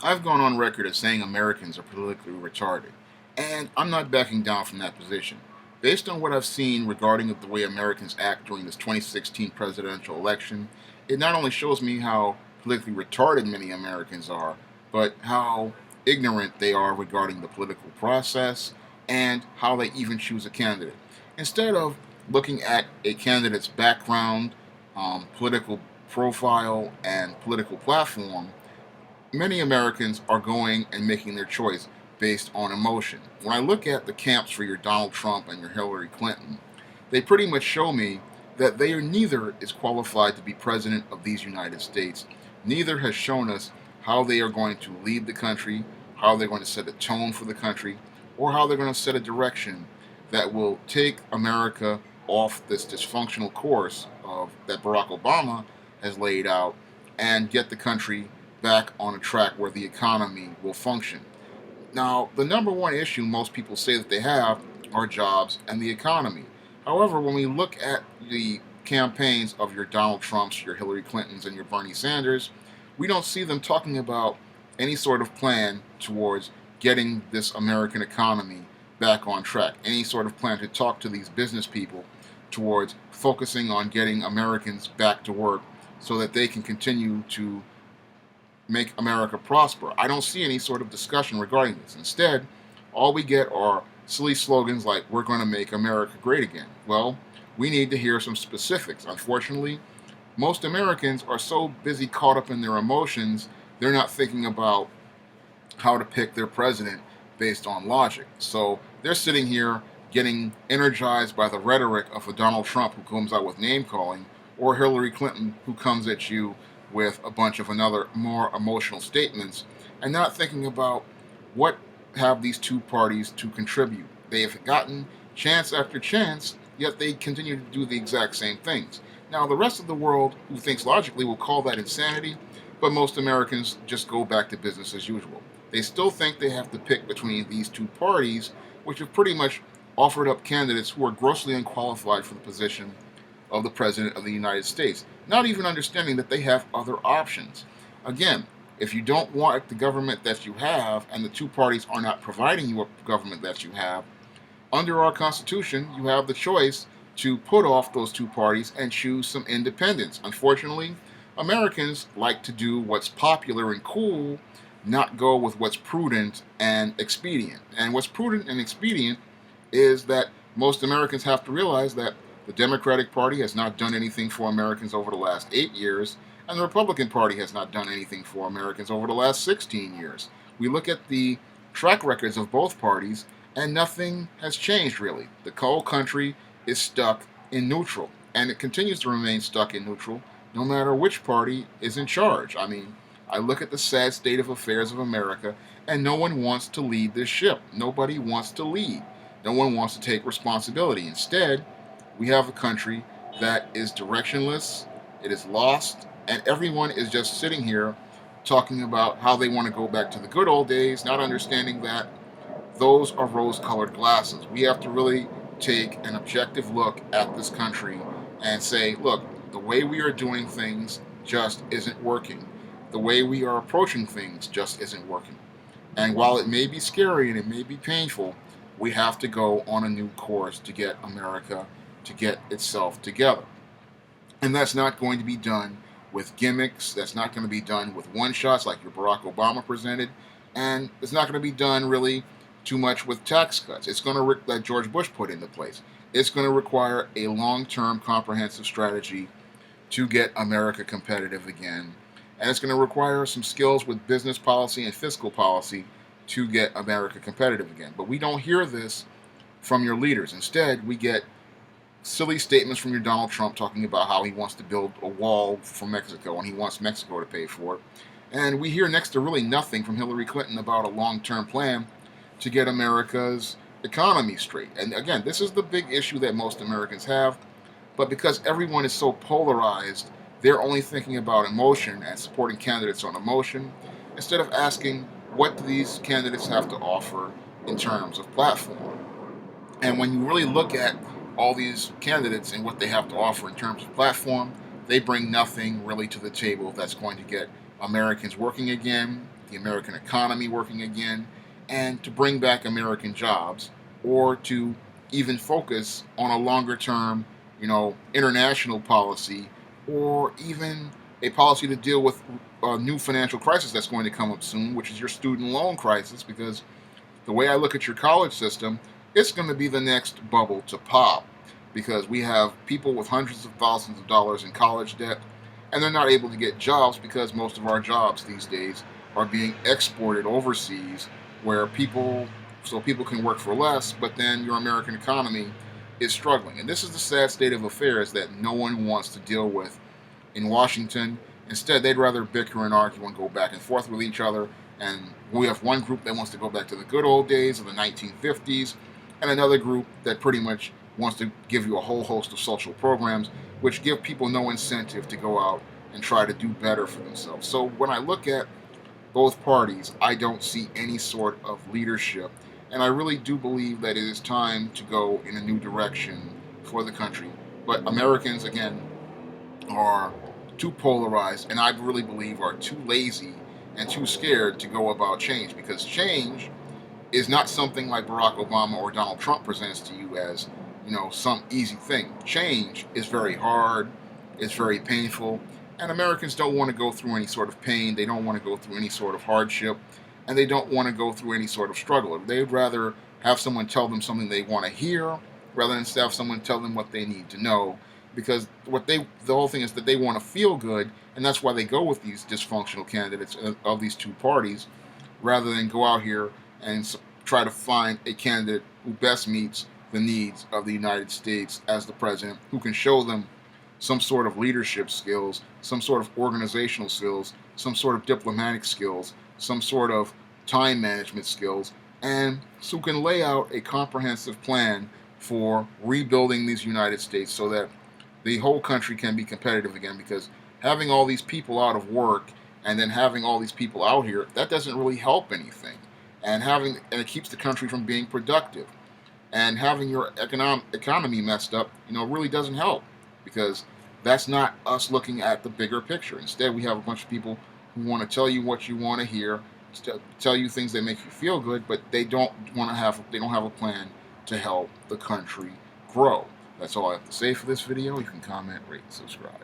I've gone on record as saying Americans are politically retarded, and I'm not backing down from that position. Based on what I've seen regarding the way Americans act during this 2016 presidential election, it not only shows me how politically retarded many Americans are, but how ignorant they are regarding the political process and how they even choose a candidate. Instead of looking at a candidate's background, political profile, and political platform, many Americans are going and making their choice based on emotion. When I look at the camps for your Donald Trump and your Hillary Clinton, they pretty much show me that they are neither is qualified to be president of these United States. Neither has shown us how they are going to lead the country, how they're going to set a tone for the country, or how they're going to set a direction that will take America off this dysfunctional course of that Barack Obama has laid out and get the country back on a track where the economy will function. Now, the number one issue most people say that they have are jobs and the economy. However, when we look at the campaigns of your Donald Trumps, your Hillary Clintons, and your Bernie Sanders, we don't see them talking about any sort of plan towards getting this American economy back on track, any sort of plan to talk to these business people towards focusing on getting Americans back to work so that they can continue to make America prosper. I don't see any sort of discussion regarding this. Instead, all we get are silly slogans like, we're going to make America great again. Well, we need to hear some specifics. Unfortunately, most Americans are so busy caught up in their emotions, they're not thinking about how to pick their president based on logic. So they're sitting here getting energized by the rhetoric of a Donald Trump who comes out with name calling, or Hillary Clinton who comes at you with a bunch of another more emotional statements, and not thinking about what have these two parties to contribute. They have gotten chance after chance, yet they continue to do the exact same things. Now, the rest of the world who thinks logically will call that insanity, but most Americans just go back to business as usual. They still think they have to pick between these two parties, which have pretty much offered up candidates who are grossly unqualified for the position of the President of the United States, not even understanding that they have other options. Again, if you don't want the government that you have, and the two parties are not providing you a government that you have, under our Constitution, you have the choice to put off those two parties and choose some independence. Unfortunately, Americans like to do what's popular and cool, not go with what's prudent and expedient. And what's prudent and expedient is that most Americans have to realize that the Democratic Party has not done anything for Americans over the last 8 years, and the Republican Party has not done anything for Americans over the last 16 years. We look at the track records of both parties, and nothing has changed really. The whole country is stuck in neutral, and it continues to remain stuck in neutral no matter which party is in charge. I mean, I look at the sad state of affairs of America, and no one wants to lead this ship. Nobody wants to lead. No one wants to take responsibility. Instead, we have a country that is directionless, it is lost, and everyone is just sitting here talking about how they want to go back to the good old days, not understanding that those are rose colored glasses. We have to really take an objective look at this country and say, look, the way we are doing things just isn't working. The way we are approaching things just isn't working. And while it may be scary and it may be painful, we have to go on a new course to get America to get itself together. And that's not going to be done with gimmicks. That's not going to be done with one shots like your Barack Obama presented. And it's not going to be done really too much with tax cuts. It's going to that George Bush put into place. It's going to require a long-term comprehensive strategy to get America competitive again. And it's going to require some skills with business policy and fiscal policy to get America competitive again. But we don't hear this from your leaders. Instead, we get silly statements from your Donald Trump talking about how he wants to build a wall for Mexico and he wants Mexico to pay for it. And we hear next to really nothing from Hillary Clinton about a long-term plan to get America's economy straight. And again, this is the big issue that most Americans have. But because everyone is so polarized, they're only thinking about emotion and supporting candidates on emotion instead of asking what do these candidates have to offer in terms of platform. And when you really look at all these candidates and what they have to offer in terms of platform, they bring nothing really to the table that's going to get Americans working again. the American economy working again, and to bring back American jobs, or to even focus on a longer term, international policy, or even a policy to deal with a new financial crisis that's going to come up soon, which is your student loan crisis, because the way I look at your college system, it's going to be the next bubble to pop, because we have people with hundreds of thousands of dollars in college debt, and they're not able to get jobs because most of our jobs these days are being exported overseas, where people can work for less, but then your American economy is struggling. And this is the sad state of affairs that no one wants to deal with in Washington. Instead, they'd rather bicker and argue and go back and forth with each other. And we have one group that wants to go back to the good old days of the 1950s, and another group that pretty much wants to give you a whole host of social programs, which give people no incentive to go out and try to do better for themselves. So when I look at both parties, I don't see any sort of leadership. And I really do believe that it is time to go in a new direction for the country. But Americans, again, are too polarized, and I really believe are too lazy and too scared to go about change, because change is not something like Barack Obama or Donald Trump presents to you as, some easy thing. Change is very hard, it's very painful, and Americans don't want to go through any sort of pain, they don't want to go through any sort of hardship, and they don't want to go through any sort of struggle. They'd rather have someone tell them something they want to hear rather than have someone tell them what they need to know, because the whole thing is that they want to feel good, and that's why they go with these dysfunctional candidates of these two parties, rather than go out here and try to find a candidate who best meets the needs of the United States as the president, who can show them some sort of leadership skills, some sort of organizational skills, some sort of diplomatic skills, some sort of time management skills, and who can lay out a comprehensive plan for rebuilding these United States so that the whole country can be competitive again. Because having all these people out of work and then having all these people out here, that doesn't really help anything. And it keeps the country from being productive. And having your economy messed up, really doesn't help, because that's not us looking at the bigger picture. Instead, we have a bunch of people who want to tell you what you want to hear, tell you things that make you feel good, but they don't have a plan to help the country grow. That's all I have to say for this video. You can comment, rate, and subscribe.